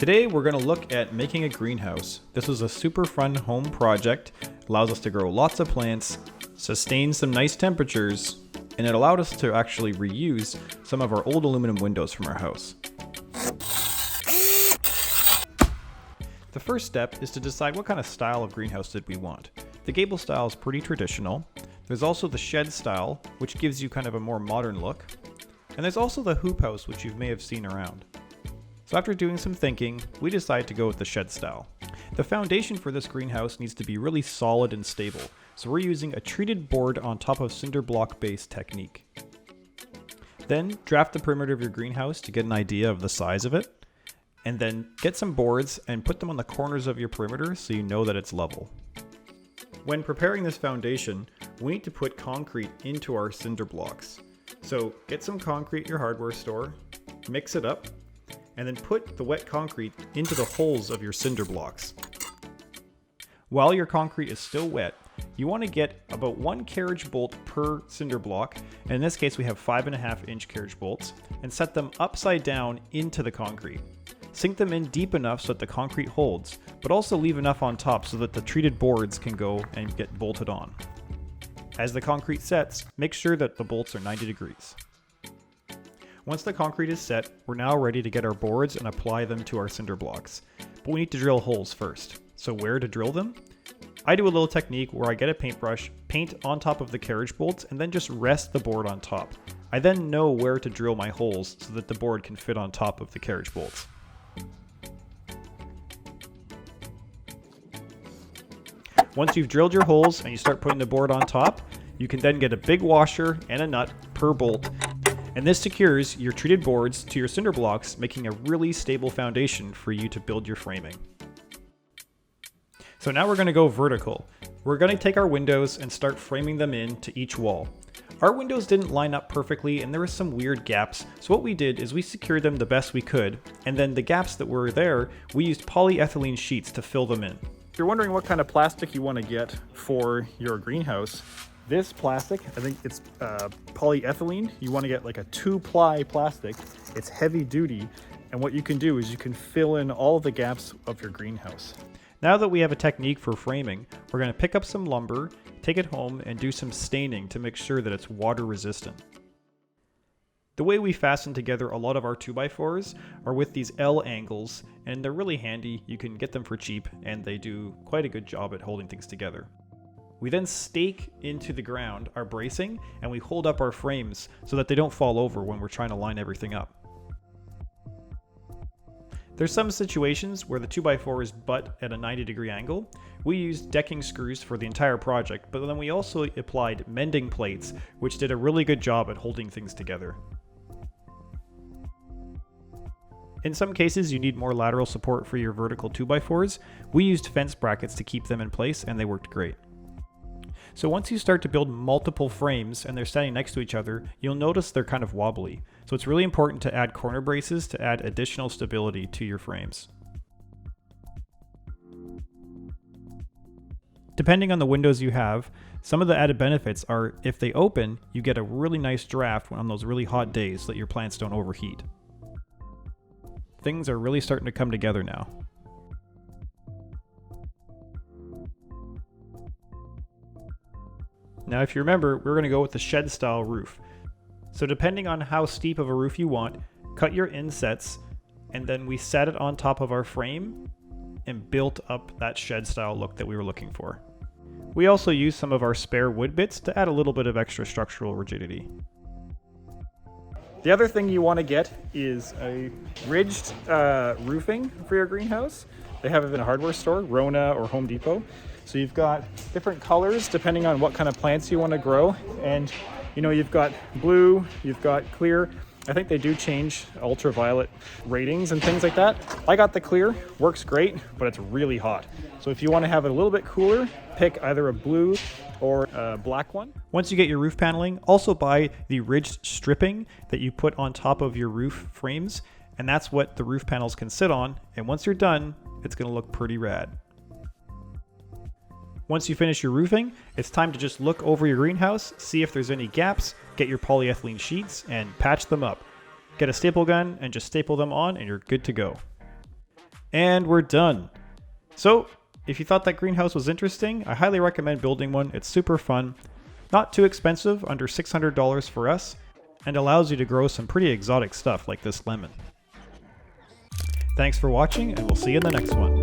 Today we're going to look at making a greenhouse. This was a super fun home project, allows us to grow lots of plants, sustain some nice temperatures, and it allowed us to actually reuse some of our old aluminum windows from our house. The first step is to decide what kind of style of greenhouse did we want. The gable style is pretty traditional. There's also the shed style, which gives you kind of a more modern look. And there's also the hoop house, which you may have seen around. So after doing some thinking, we decided to go with the shed style. The foundation for this greenhouse needs to be really solid and stable, so we're using a treated board on top of cinder block based technique. Then draft the perimeter of your greenhouse to get an idea of the size of it, and then get some boards and put them on the corners of your perimeter so you know that it's level. When preparing this foundation, we need to put concrete into our cinder blocks. So get some concrete at your hardware store, mix it up, and then put the wet concrete into the holes of your cinder blocks. While your concrete is still wet, you want to get about 1 carriage bolt per cinder block, and in this case we have 5.5 inch carriage bolts, and set them upside down into the concrete. Sink them in deep enough so that the concrete holds, but also leave enough on top so that the treated boards can go and get bolted on. As the concrete sets, make sure that the bolts are 90 degrees. Once the concrete is set, we're now ready to get our boards and apply them to our cinder blocks. But we need to drill holes first. So where to drill them? I do a little technique where I get a paintbrush, paint on top of the carriage bolts, and then just rest the board on top. I then know where to drill my holes so that the board can fit on top of the carriage bolts. Once you've drilled your holes and you start putting the board on top, you can then get a big washer and a nut per bolt, and this secures your treated boards to your cinder blocks, making a really stable foundation for you to build your framing. So now we're going to go vertical. We're going to take our windows and start framing them into each wall. Our windows didn't line up perfectly and there were some weird gaps, so what we did is we secured them the best we could, and then the gaps that were there, we used polyethylene sheets to fill them in. If you're wondering what kind of plastic you want to get for your greenhouse, this plastic, I think it's polyethylene. You want to get like a 2-ply plastic. It's heavy duty, and what you can do is you can fill in all the gaps of your greenhouse. Now that we have a technique for framing, we're going to pick up some lumber, take it home, and do some staining to make sure that it's water resistant. The way we fasten together a lot of our 2x4s are with these L angles, and they're really handy. You can get them for cheap, and they do quite a good job at holding things together. We then stake into the ground our bracing, and we hold up our frames so that they don't fall over when we're trying to line everything up. There's some situations where the 2x4s butt at a 90-degree angle. We used decking screws for the entire project, but then we also applied mending plates, which did a really good job at holding things together. In some cases, you need more lateral support for your vertical 2x4s. We used fence brackets to keep them in place, and they worked great. So once you start to build multiple frames and they're standing next to each other, you'll notice they're kind of wobbly. So it's really important to add corner braces to add additional stability to your frames. Depending on the windows you have, some of the added benefits are if they open, you get a really nice draft on those really hot days so that your plants don't overheat. Things are really starting to come together now. Now, if you remember, we're going to go with the shed style roof. So depending on how steep of a roof you want, cut your insets, and then we set it on top of our frame and built up that shed style look that we were looking for. We also used some of our spare wood bits to add a little bit of extra structural rigidity. The other thing you want to get is a ridged roofing for your greenhouse. They have it in a hardware store, Rona or Home Depot. So you've got different colors depending on what kind of plants you want to grow. And you know, you've got blue, you've got clear. I think they do change ultraviolet ratings and things like that. I got the clear, works great, but it's really hot. So if you want to have it a little bit cooler, pick either a blue or a black one. Once you get your roof paneling, also buy the ridged stripping that you put on top of your roof frames, and that's what the roof panels can sit on. And once you're done, it's going to look pretty rad. Once you finish your roofing, it's time to just look over your greenhouse, see if there's any gaps, get your polyethylene sheets, and patch them up. Get a staple gun and just staple them on and you're good to go. And we're done. So, if you thought that greenhouse was interesting, I highly recommend building one. It's super fun, not too expensive, under $600 for us, and allows you to grow some pretty exotic stuff like this lemon. Thanks for watching, and we'll see you in the next one.